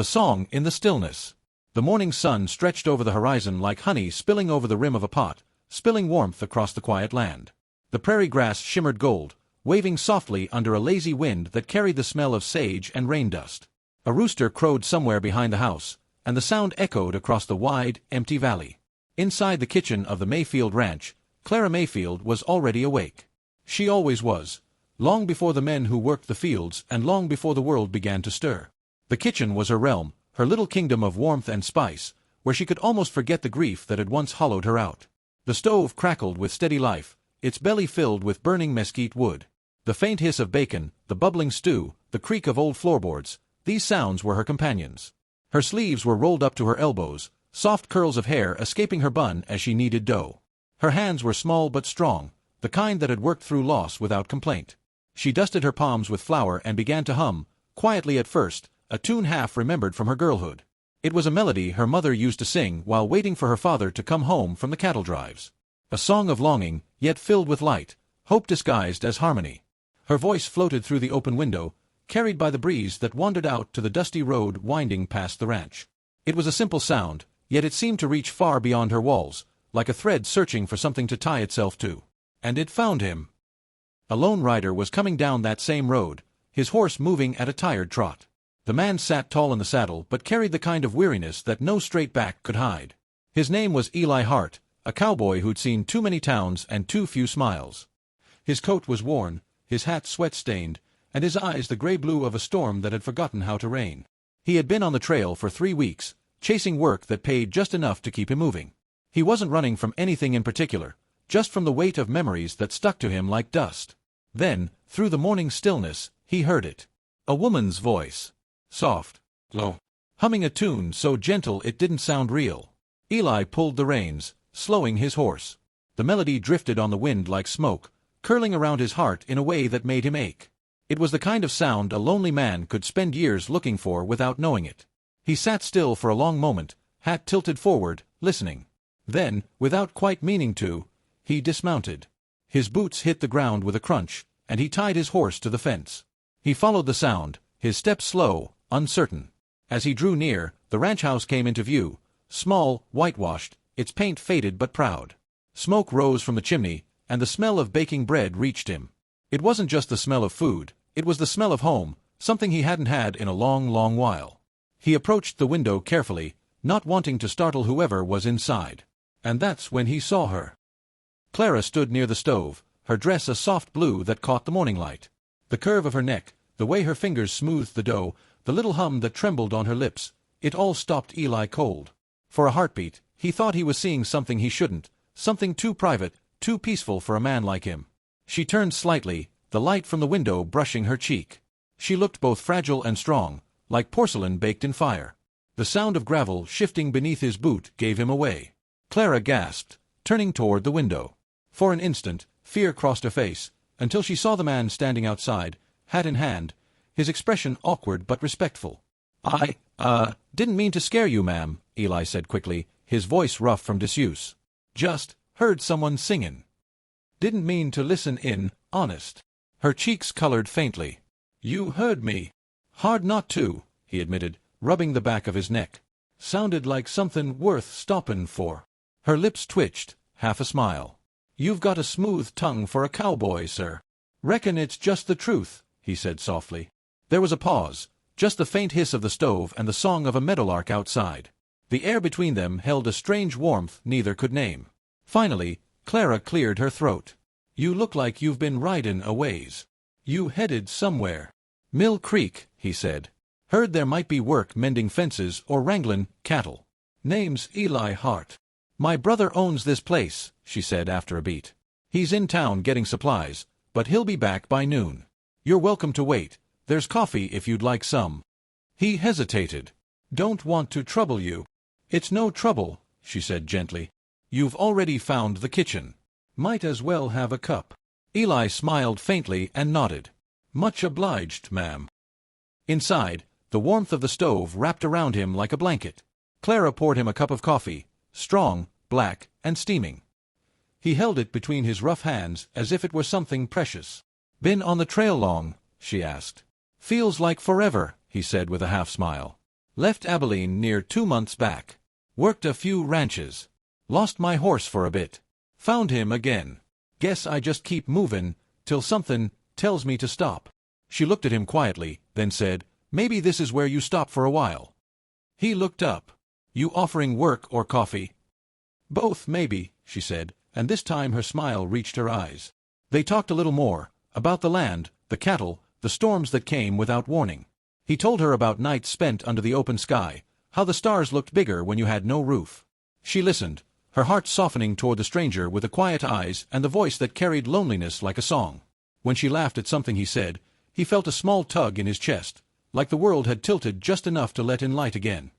The song in the stillness. The morning sun stretched over the horizon like honey spilling over the rim of a pot, spilling warmth across the quiet land. The prairie grass shimmered gold, waving softly under a lazy wind that carried the smell of sage and rain dust. A rooster crowed somewhere behind the house, and the sound echoed across the wide, empty valley. Inside the kitchen of the Mayfield ranch, Clara Mayfield was already awake. She always was, long before the men who worked the fields and long before the world began to stir. The kitchen was her realm, her little kingdom of warmth and spice, where she could almost forget the grief that had once hollowed her out. The stove crackled with steady life, its belly filled with burning mesquite wood. The faint hiss of bacon, the bubbling stew, the creak of old floorboards, these sounds were her companions. Her sleeves were rolled up to her elbows, soft curls of hair escaping her bun as she kneaded dough. Her hands were small but strong, the kind that had worked through loss without complaint. She dusted her palms with flour and began to hum, quietly at first, a tune half remembered from her girlhood. It was a melody her mother used to sing while waiting for her father to come home from the cattle drives. A song of longing, yet filled with light, hope disguised as harmony. Her voice floated through the open window, carried by the breeze that wandered out to the dusty road winding past the ranch. It was a simple sound, yet it seemed to reach far beyond her walls, like a thread searching for something to tie itself to. And it found him. A lone rider was coming down that same road, his horse moving at a tired trot. The man sat tall in the saddle but carried the kind of weariness that no straight back could hide. His name was Eli Hart, a cowboy who'd seen too many towns and too few smiles. His coat was worn, his hat sweat-stained, and his eyes the gray-blue of a storm that had forgotten how to rain. He had been on the trail for 3 weeks, chasing work that paid just enough to keep him moving. He wasn't running from anything in particular, just from the weight of memories that stuck to him like dust. Then, through the morning stillness, he heard it. A woman's voice. Soft, low, humming a tune so gentle it didn't sound real. Eli pulled the reins, slowing his horse. The melody drifted on the wind like smoke, curling around his heart in a way that made him ache. It was the kind of sound a lonely man could spend years looking for without knowing it. He sat still for a long moment, hat tilted forward, listening. Then, without quite meaning to, he dismounted. His boots hit the ground with a crunch, and he tied his horse to the fence. He followed the sound, his steps slow, uncertain. As he drew near, the ranch house came into view, small, whitewashed, its paint faded but proud. Smoke rose from the chimney, and the smell of baking bread reached him. It wasn't just the smell of food, it was the smell of home, something he hadn't had in a long, long while. He approached the window carefully, not wanting to startle whoever was inside. And that's when he saw her. Clara stood near the stove, her dress a soft blue that caught the morning light. The curve of her neck, the way her fingers smoothed the dough, the little hum that trembled on her lips, it all stopped Eli cold. For a heartbeat, he thought he was seeing something he shouldn't, something too private, too peaceful for a man like him. She turned slightly, the light from the window brushing her cheek. She looked both fragile and strong, like porcelain baked in fire. The sound of gravel shifting beneath his boot gave him away. Clara gasped, turning toward the window. For an instant, fear crossed her face, until she saw the man standing outside, hat in hand, his expression awkward but respectful. "I didn't mean to scare you, ma'am," Eli said quickly, his voice rough from disuse. "Just heard someone singin'. Didn't mean to listen in, honest." Her cheeks colored faintly. "You heard me." "Hard not to," he admitted, rubbing the back of his neck. "Sounded like something worth stoppin' for." Her lips twitched, half a smile. "You've got a smooth tongue for a cowboy, sir." "Reckon it's just the truth," he said softly. There was a pause, just the faint hiss of the stove and the song of a meadowlark outside. The air between them held a strange warmth neither could name. Finally, Clara cleared her throat. "You look like you've been ridin' a ways. You headed somewhere." "Mill Creek," he said. "Heard there might be work mending fences or wranglin' cattle." "Name's Eli Hart. My brother owns this place," she said after a beat. "He's in town getting supplies, but he'll be back by noon. You're welcome to wait. There's coffee if you'd like some." He hesitated. "Don't want to trouble you." "It's no trouble," she said gently. "You've already found the kitchen. Might as well have a cup." Eli smiled faintly and nodded. "Much obliged, ma'am." Inside, the warmth of the stove wrapped around him like a blanket. Clara poured him a cup of coffee, strong, black, and steaming. He held it between his rough hands as if it were something precious. "Been on the trail long?" she asked. "Feels like forever," he said with a half-smile. Left Abilene near 2 months back. Worked a few ranches. Lost my horse for a bit. Found him again. Guess I just keep movin' till something tells me to stop." She looked at him quietly, then said, "Maybe this is where you stop for a while." He looked up. "You offering work or coffee?" "Both, maybe," she said, and this time her smile reached her eyes. They talked a little more, about the land, the cattle, the storms that came without warning. He told her about nights spent under the open sky, how the stars looked bigger when you had no roof. She listened, her heart softening toward the stranger with the quiet eyes and the voice that carried loneliness like a song. When she laughed at something he said, he felt a small tug in his chest, like the world had tilted just enough to let in light again.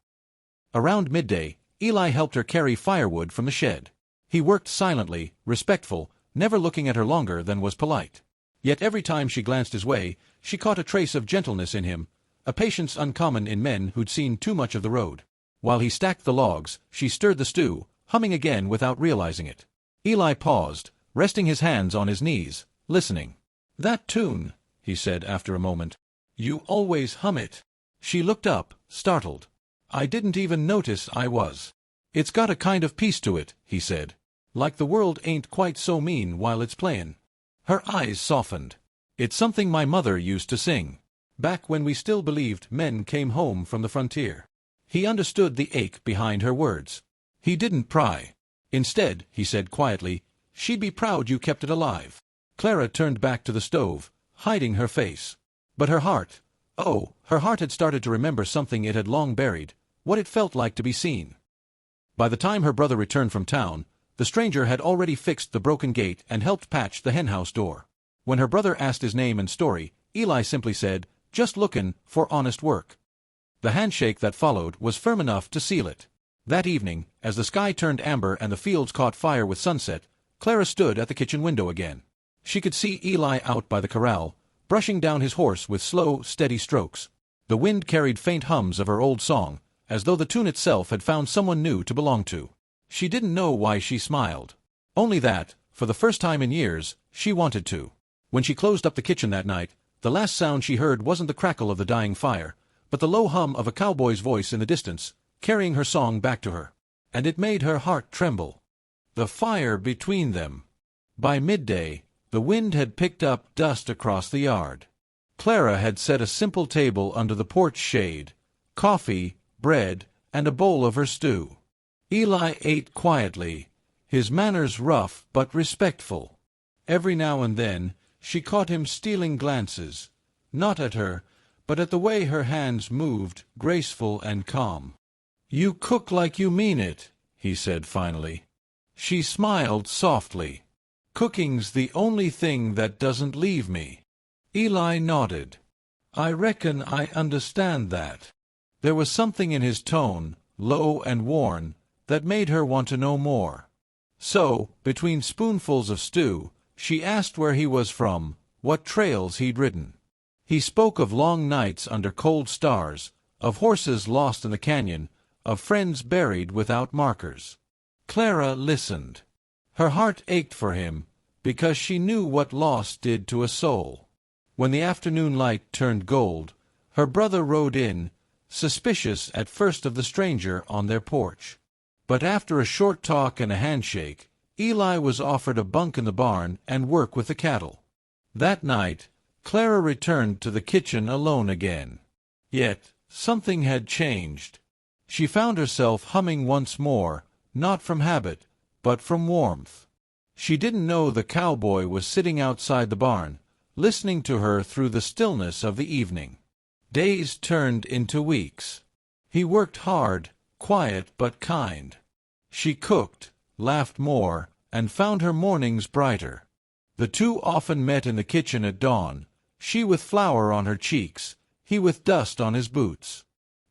Around midday, Eli helped her carry firewood from the shed. He worked silently, respectful, never looking at her longer than was polite. Yet every time she glanced his way, she caught a trace of gentleness in him, a patience uncommon in men who'd seen too much of the road. While he stacked the logs, she stirred the stew, humming again without realizing it. Eli paused, resting his hands on his knees, listening. "That tune," he said after a moment. "You always hum it." She looked up, startled. "I didn't even notice I was." "It's got a kind of peace to it," he said. "Like the world ain't quite so mean while it's playin'." Her eyes softened. "It's something my mother used to sing, back when we still believed men came home from the frontier." He understood the ache behind her words. He didn't pry. "Instead," he said quietly, "she'd be proud you kept it alive." Clara turned back to the stove, hiding her face. But her heart, her heart had started to remember something it had long buried, what it felt like to be seen. By the time her brother returned from town, the stranger had already fixed the broken gate and helped patch the henhouse door. When her brother asked his name and story, Eli simply said, "Just lookin' for honest work." The handshake that followed was firm enough to seal it. That evening, as the sky turned amber and the fields caught fire with sunset, Clara stood at the kitchen window again. She could see Eli out by the corral, brushing down his horse with slow, steady strokes. The wind carried faint hums of her old song, as though the tune itself had found someone new to belong to. She didn't know why she smiled. Only that, for the first time in years, she wanted to. When she closed up the kitchen that night, the last sound she heard wasn't the crackle of the dying fire, but the low hum of a cowboy's voice in the distance, carrying her song back to her. And it made her heart tremble. The fire between them. By midday, the wind had picked up dust across the yard. Clara had set a simple table under the porch shade, coffee, bread, and a bowl of her stew. Eli ate quietly, his manners rough but respectful. Every now and then, she caught him stealing glances, not at her, but at the way her hands moved, graceful and calm. "You cook like you mean it," he said finally. She smiled softly. "Cooking's the only thing that doesn't leave me." Eli nodded. "I reckon I understand that." There was something in his tone, low and worn, that made her want to know more. So, between spoonfuls of stew, she asked where he was from, what trails he'd ridden. He spoke of long nights under cold stars, of horses lost in the canyon, of friends buried without markers. Clara listened. Her heart ached for him, because she knew what loss did to a soul. When the afternoon light turned gold, her brother rode in, suspicious at first of the stranger on their porch. But after a short talk and a handshake, Eli was offered a bunk in the barn and work with the cattle. That night, Clara returned to the kitchen alone again. Yet, something had changed. She found herself humming once more, not from habit, but from warmth. She didn't know the cowboy was sitting outside the barn, listening to her through the stillness of the evening. Days turned into weeks. He worked hard, quiet but kind. She cooked, laughed more, and found her mornings brighter. The two often met in the kitchen at dawn, she with flour on her cheeks, he with dust on his boots.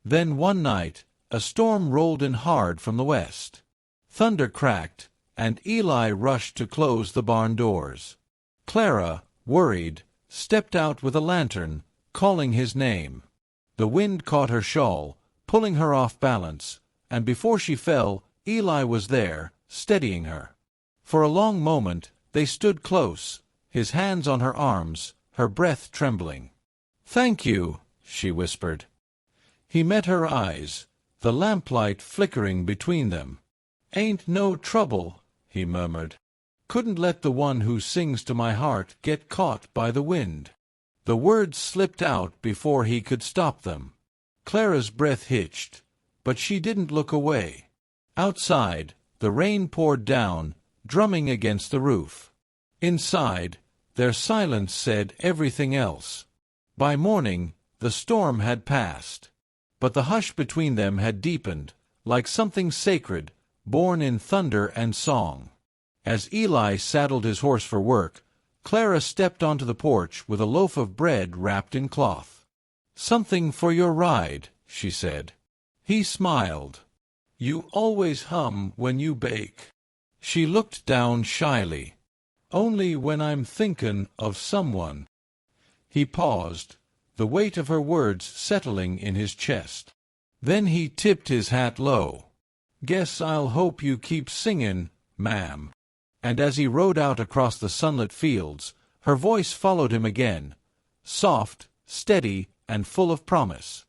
Then one night, a storm rolled in hard from the west. Thunder cracked, and Eli rushed to close the barn doors. Clara, worried, stepped out with a lantern, calling his name. The wind caught her shawl, pulling her off balance, and before she fell, Eli was there, steadying her. For a long moment, they stood close, his hands on her arms, her breath trembling. "Thank you," she whispered. He met her eyes, the lamplight flickering between them. "Ain't no trouble," he murmured. "Couldn't let the one who sings to my heart get caught by the wind." The words slipped out before he could stop them. Clara's breath hitched, but she didn't look away. Outside, the rain poured down, drumming against the roof. Inside, their silence said everything else. By morning, the storm had passed, but the hush between them had deepened, like something sacred, born in thunder and song. As Eli saddled his horse for work, Clara stepped onto the porch with a loaf of bread wrapped in cloth. "Something for your ride," she said. He smiled. "You always hum when you bake." She looked down shyly. "Only when I'm thinkin' of someone." He paused, the weight of her words settling in his chest. Then he tipped his hat low. "Guess I'll hope you keep singin', ma'am." And as he rode out across the sunlit fields, her voice followed him again, soft, steady, and full of promise.